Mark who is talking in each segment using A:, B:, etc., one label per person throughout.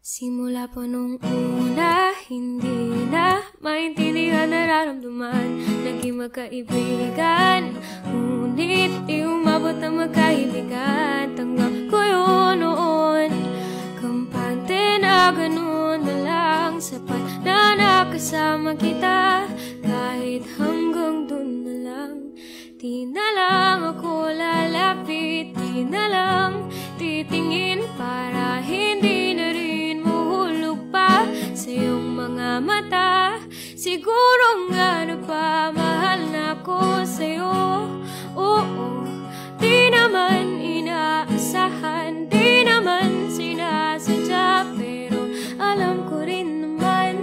A: Simula pa nung una, hindi na maintindihan nararamdaman. Naging magkaibigan, ngunit di umabot na magkaibigan. Tanggap ko yun noon, kampante na ganun na lang. Sapat na nakasama kita, kahit hanggang dun na lang. Di na lang ako lalapit, di na lang titingin para hindi na rin mahulog pa sa iyong mga mata. Siguro nga napamahal na ako sa'yo. Oo, di naman inaasahan, di naman sinasadya, pero alam ko rin naman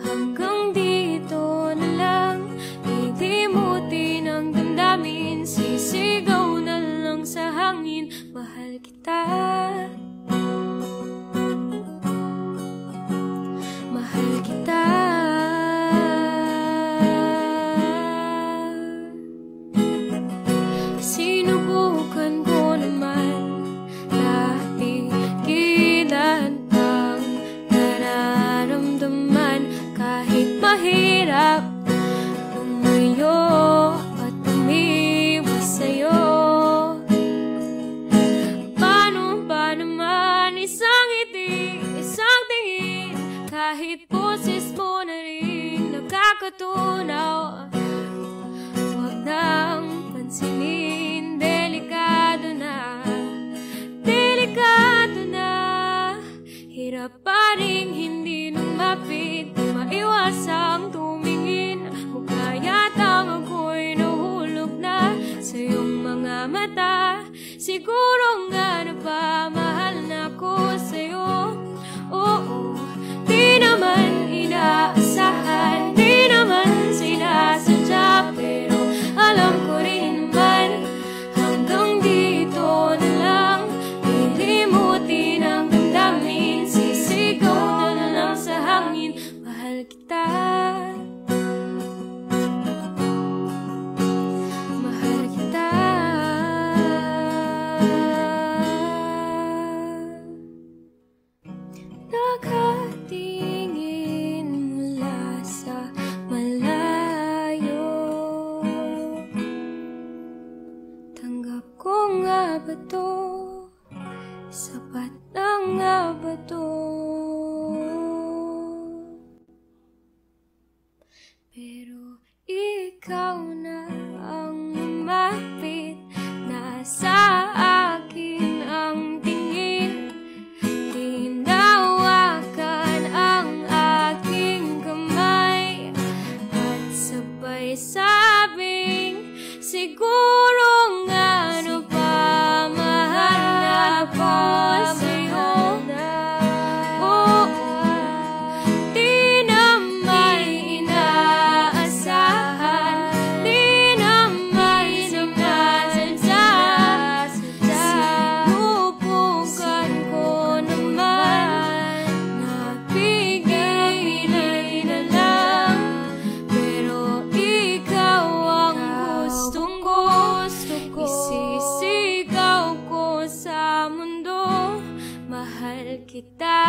A: hanggang dito na lang. Didimutin ang damdamin, sisigaw na lang sa hangin, mahal kita, mahal kita. Sinubukan ko naman natigilan ang nararamdaman, kahit mahirap lumayo at umiwas sa'yo. Paano ba naman isang ngiti, isang tingin, kahit boses mo na rin nakakatunaw? Huwag nang pansinin, delikado na, delikado na. Hirap pa rin hindi lumapit, di maiwasang tumingin. Mukha yatang ako'y nahulog na sa iyong mga mata. Siguro nga napamahal na ako sa'yo. Oo, di naman inaasahan, di naman sinasadya, pero alam ko rin naman hanggang dito na lang. Lilimutin ang damdamin, sisigaw na lang sa hangin, mahal kita, mahal kita. Nakatingin mula sa malayo, tanggap ko nga ba to? Sapat na nga ba to? Pero ikaw na ang lumapit, nasa akin ang tingin, tinawakan ang aking kamay, at sabay sabing siguro nga napamahal na ako sa'yo. Oo, di naman inaasahan, di naman sinasadya. Sinubukan ko naman nabigay na lang, pero ikaw ang gustong ko. Isisigaw ko sa mundo, mahal kita.